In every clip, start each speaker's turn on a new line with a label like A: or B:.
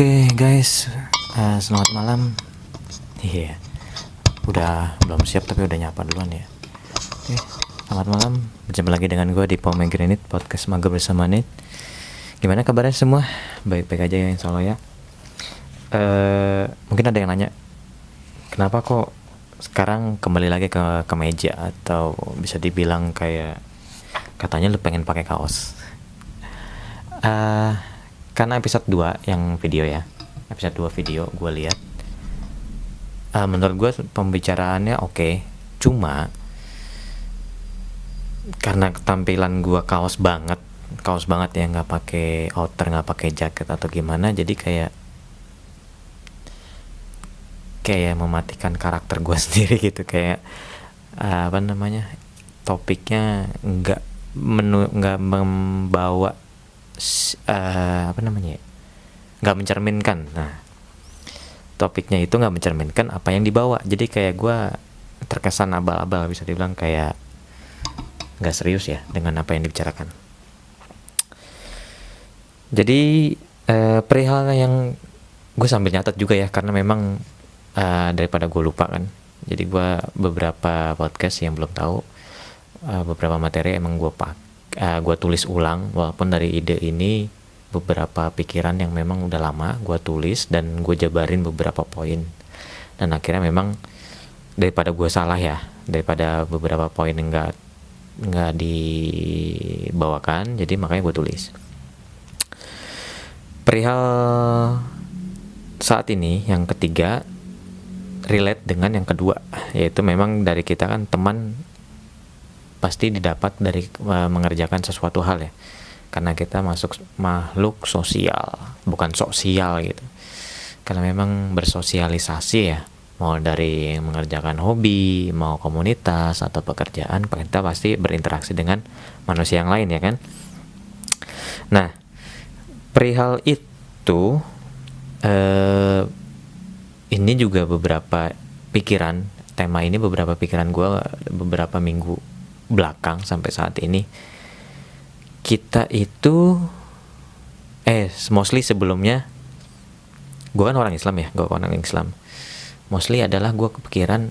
A: Oke guys, selamat malam. Iya, udah belum siap tapi udah nyapa duluan ya. Oke, selamat malam. Berjumpa lagi dengan gue di Pomegranate Podcast Mager bersama Nit. Gimana kabarnya semua? Baik-baik aja ya insya Allah ya. Mungkin ada yang nanya, kenapa kok sekarang kembali lagi ke meja, atau bisa dibilang kayak katanya lu pengen pakai kaos. Karena episode 2 yang video ya, episode 2 video gue lihat, menurut gue pembicaraannya oke. Cuma karena tampilan gue kaos banget ya, nggak pakai outer, nggak pakai jaket atau gimana, jadi kayak mematikan karakter gue sendiri gitu. Kayak topiknya nggak membawa nggak mencerminkan. Nah, topiknya itu nggak mencerminkan apa yang dibawa, jadi kayak gue terkesan abal-abal, bisa dibilang kayak nggak serius ya dengan apa yang dibicarakan. Jadi perihal yang gue sambil nyatet juga ya, karena memang daripada gue lupa kan. Jadi gue beberapa podcast yang belum tahu, beberapa materi emang gue tulis ulang, walaupun dari ide ini beberapa pikiran yang memang udah lama gue tulis dan gue jabarin beberapa poin, dan akhirnya memang daripada gue salah ya, daripada beberapa poin nggak dibawakan, jadi makanya gue tulis. Perihal saat ini yang ketiga relate dengan yang kedua, yaitu memang dari kita kan teman pasti didapat dari mengerjakan sesuatu hal ya, karena kita masuk makhluk sosial, bukan sosial gitu, karena memang bersosialisasi ya, mau dari mengerjakan hobi, mau komunitas atau pekerjaan, kita pasti berinteraksi dengan manusia yang lain ya kan. Nah, perihal itu ini juga beberapa pikiran, tema ini beberapa pikiran gue beberapa minggu belakang sampai saat ini. Kita itu mostly sebelumnya, gue kan orang Islam ya, mostly adalah gue kepikiran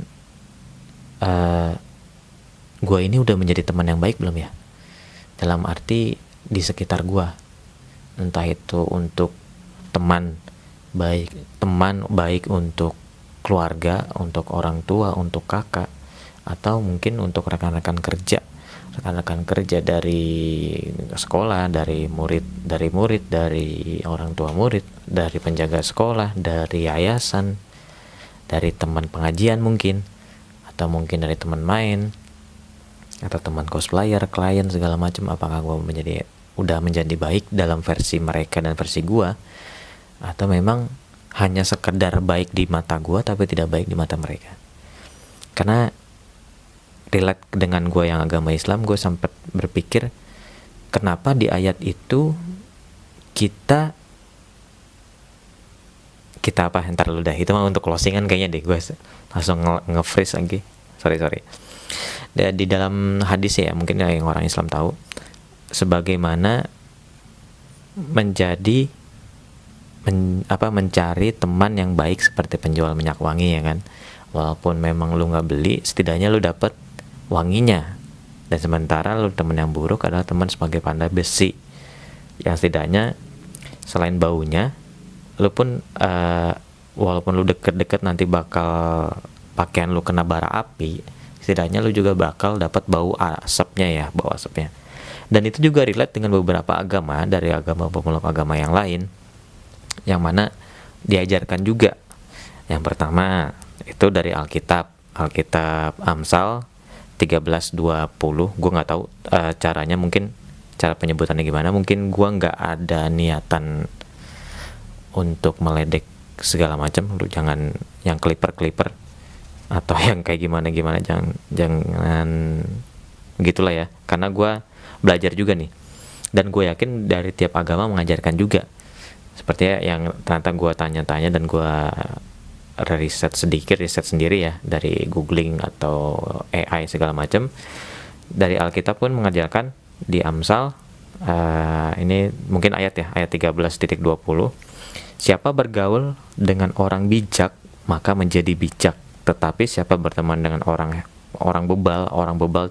A: gue ini udah menjadi teman yang baik belum ya, dalam arti di sekitar gue, entah itu untuk teman baik untuk keluarga, untuk orang tua, untuk kakak, atau mungkin untuk rekan-rekan kerja dari sekolah, dari murid, dari orang tua murid, dari penjaga sekolah, dari yayasan, dari teman pengajian mungkin, atau mungkin dari teman main, atau teman cosplayer, klien, segala macam. Apakah gue udah menjadi baik dalam versi mereka dan versi gue, atau memang hanya sekedar baik di mata gue tapi tidak baik di mata mereka? Karena relate dengan gue yang agama Islam, gue sempat berpikir kenapa di ayat itu kita apa, ntar lu dah, itu mah untuk closingan kayaknya deh, gue langsung nge-freeze lagi, sorry. Dan di dalam hadis ya, mungkin yang orang Islam tahu, sebagaimana mencari teman yang baik seperti penjual minyak wangi ya kan. Walaupun memang lu nggak beli, setidaknya lu dapet wanginya. Dan sementara lu teman yang buruk adalah teman sebagai pandai besi, yang setidaknya selain baunya, lu pun walaupun lu deket-deket nanti bakal pakaian lu kena bara api, setidaknya lu juga bakal dapat bau asapnya. Dan itu juga relate dengan beberapa agama, dari agama pemeluk agama yang lain, yang mana diajarkan juga. Yang pertama itu dari Alkitab Amsal 13:20. Gue nggak tahu caranya, mungkin cara penyebutannya gimana, mungkin gue nggak ada niatan untuk meledek segala macam. Lu jangan yang clipper atau yang kayak gimana, jangan gitulah ya, karena gue belajar juga nih, dan gue yakin dari tiap agama mengajarkan juga. Seperti yang ternyata gue tanya-tanya dan gue riset sendiri ya, dari googling atau AI segala macam. Dari Alkitab pun mengajarkan di Amsal, ini mungkin ayat 13:20, Siapa bergaul dengan orang bijak, maka menjadi bijak. Tetapi siapa berteman dengan orang bebal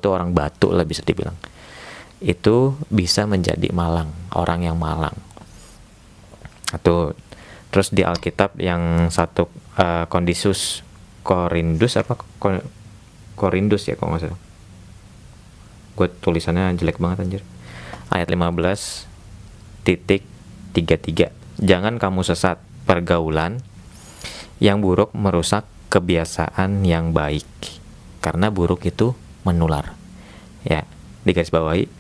A: itu orang batu lah bisa dibilang, itu bisa menjadi malang, orang yang malang. Atau terus di Alkitab yang satu Kondisius Korindus Korindus ya kalau nggak salah. Gue tulisannya jelek banget anjir. Ayat 15:33. Jangan kamu sesat, pergaulan yang buruk merusak kebiasaan yang baik, karena buruk itu menular. Ya, digarisbawahi,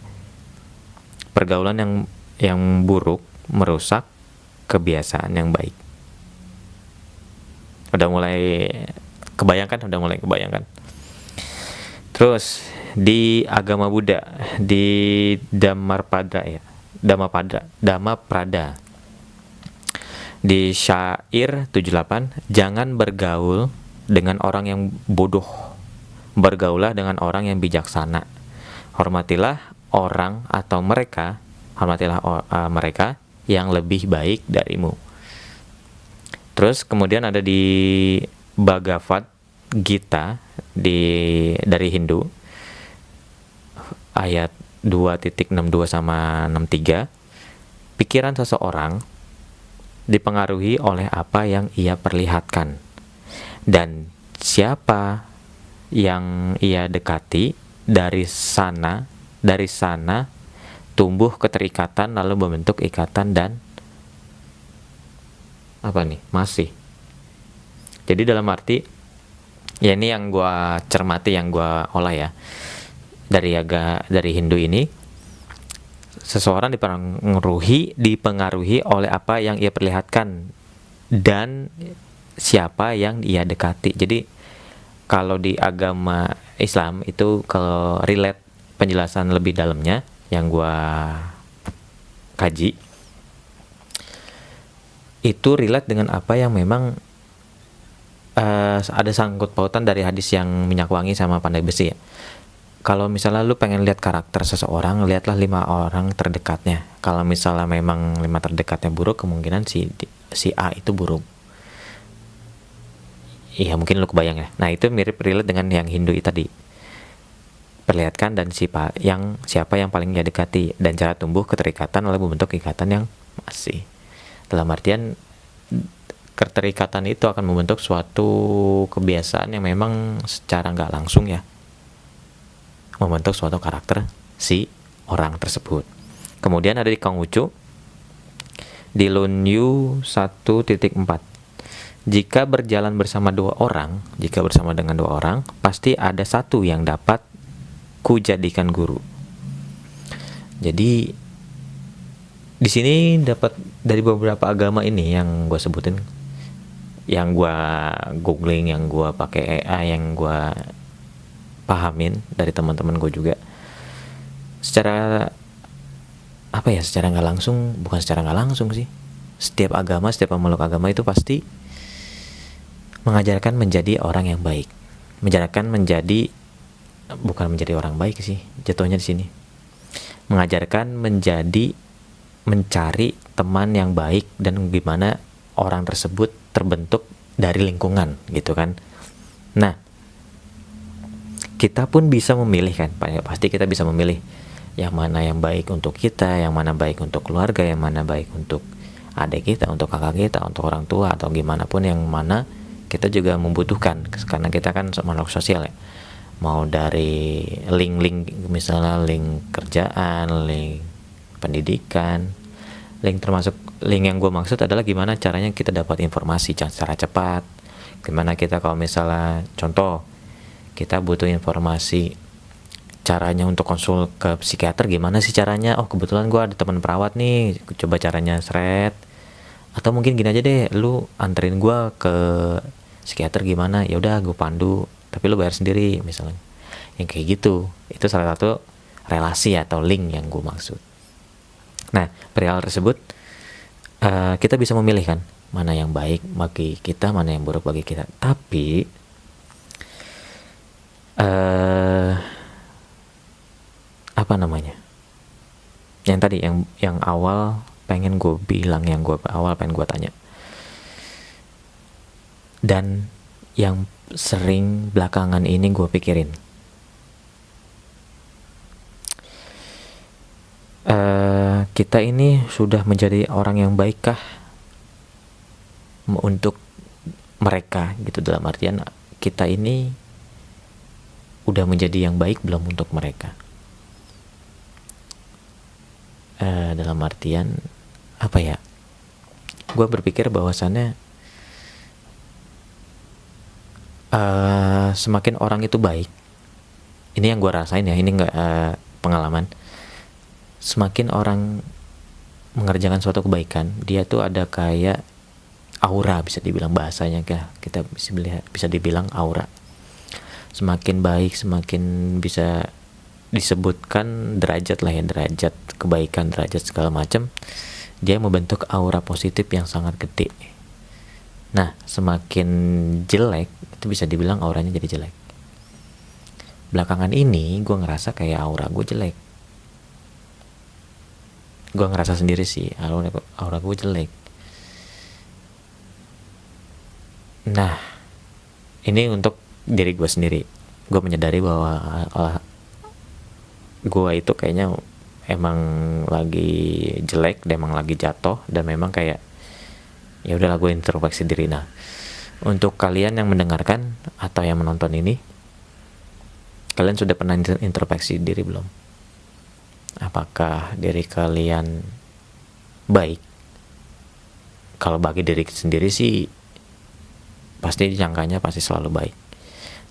A: pergaulan yang buruk merusak kebiasaan yang baik. Udah mulai kebayangkan? Terus di agama Buddha, di Dhammapada, di Syair 78, jangan bergaul dengan orang yang bodoh, bergaulah dengan orang yang bijaksana. Hormatilah mereka yang lebih baik darimu. Terus kemudian ada di Bhagavad Gita dari Hindu, ayat 2.62 sama 63. Pikiran seseorang dipengaruhi oleh apa yang ia perlihatkan, dan siapa yang ia dekati, dari sana tumbuh keterikatan, lalu membentuk ikatan dan masih. Jadi dalam arti, ya ini yang gue cermati, yang gue olah ya, dari Hindu ini, seseorang dipengaruhi oleh apa yang ia perlihatkan dan siapa yang ia dekati. Jadi kalau di agama Islam itu, kalau relate penjelasan lebih dalamnya yang gue kaji, itu relate dengan apa yang memang ada sangkut pautan dari hadis yang minyak wangi sama pandai besi ya. Kalau misalnya lu pengen lihat karakter seseorang, lihatlah 5 orang terdekatnya. Kalau misalnya memang 5 terdekatnya buruk, kemungkinan si A itu buruk. Iya, mungkin lu kebayang ya. Nah, itu mirip relate dengan yang Hindu tadi. Perlihatkan dan siapa yang paling dia dekati, dan cara tumbuh keterikatan lalu membentuk ikatan yang masih. Dalam artian, keterikatan itu akan membentuk suatu kebiasaan yang memang secara nggak langsung ya membentuk suatu karakter si orang tersebut. Kemudian ada di Konghucu, di Lunyu 1.4. Jika berjalan bersama dengan 2 orang, pasti ada satu yang dapat kujadikan guru. Jadi di sini dapat dari beberapa agama ini yang gue sebutin, yang gue googling, yang gue pakai AI, yang gue pahamin dari teman-teman gue juga, secara nggak langsung, bukan secara nggak langsung sih, setiap pemeluk agama itu pasti mengajarkan menjadi orang yang baik, bukan menjadi orang baik sih jatuhnya di sini, mengajarkan mencari teman yang baik dan gimana orang tersebut terbentuk dari lingkungan gitu kan. Nah, kita pun bisa memilih kan, pasti kita bisa memilih yang mana yang baik untuk kita, yang mana baik untuk keluarga, yang mana baik untuk adik kita, untuk kakak kita, untuk orang tua, atau gimana pun yang mana kita juga membutuhkan, karena kita kan makhluk sosial ya. Mau dari link misalnya link kerjaan, link pendidikan, termasuk link yang gue maksud adalah gimana caranya kita dapat informasi secara cepat, gimana kita kalau misalnya contoh kita butuh informasi caranya untuk konsul ke psikiater, gimana sih caranya, kebetulan gue ada teman perawat nih, coba caranya seret, atau mungkin gini aja deh, lu anterin gue ke psikiater gimana, ya udah gue pandu tapi lu bayar sendiri misalnya, yang kayak gitu. Itu salah satu relasi atau link yang gue maksud. Nah, perihal tersebut kita bisa memilih kan mana yang baik bagi kita, mana yang buruk bagi kita. Tapi yang tadi yang awal pengen gue bilang, yang gue awal pengen gue tanya, Dan yang sering belakangan ini gue pikirin, kita ini sudah menjadi orang yang baikkah untuk mereka gitu, dalam artian kita ini udah menjadi yang baik belum untuk mereka. Dalam artian apa ya, gue berpikir bahwasannya semakin orang itu baik, ini yang gue rasain ya, ini nggak pengalaman, semakin orang mengerjakan suatu kebaikan, dia tuh ada kayak aura, bisa dibilang bahasanya, kita bisa dibilang aura. Semakin baik, semakin bisa disebutkan derajat lah ya, derajat kebaikan, derajat segala macam, dia membentuk aura positif yang sangat gede. Nah, semakin jelek, itu bisa dibilang auranya jadi jelek. Belakangan ini gue ngerasa kayak aura gue jelek. Gue ngerasa sendiri sih, aura gue jelek. Nah, ini untuk diri gue sendiri. Gue menyadari bahwa gue itu kayaknya emang lagi jelek, dan emang lagi jatuh, dan memang kayak ya udahlah, gue introspeksi diri. Nah, untuk kalian yang mendengarkan atau yang menonton ini, kalian sudah pernah introspeksi diri belum? Apakah diri kalian baik? Kalau bagi diri sendiri sih pasti jangkanya pasti selalu baik.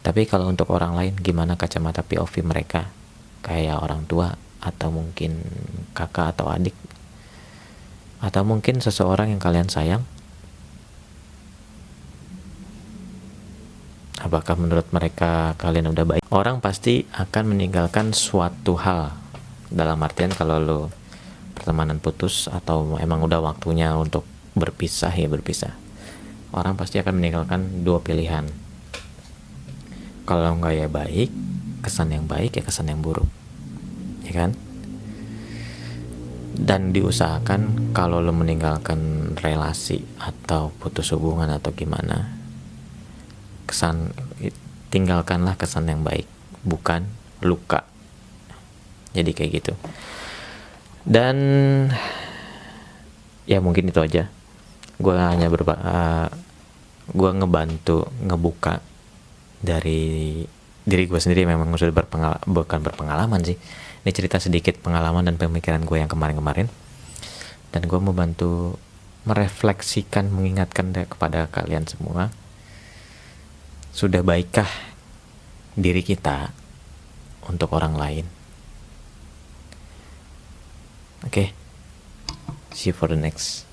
A: Tapi kalau untuk orang lain, gimana kacamata POV mereka? Kayak orang tua, atau mungkin kakak atau adik, atau mungkin seseorang yang kalian sayang. Apakah menurut mereka kalian udah baik? Orang pasti akan meninggalkan suatu hal, dalam artian kalau lo pertemanan putus atau emang udah waktunya untuk berpisah, ya berpisah. Orang pasti akan meninggalkan dua pilihan. Kalau nggak ya baik, kesan yang baik, ya kesan yang buruk, ya kan? Dan diusahakan kalau lo meninggalkan relasi atau putus hubungan atau gimana, tinggalkanlah kesan yang baik, bukan luka. Jadi kayak gitu. Dan ya mungkin itu aja. Gue hanya gue ngebantu ngebuka dari diri gue sendiri. Memang sudah bukan berpengalaman sih, ini cerita sedikit pengalaman dan pemikiran gue yang kemarin-kemarin, dan gue membantu merefleksikan, mengingatkan kepada kalian semua, sudah baikkah diri kita untuk orang lain? Oke, see you for the next.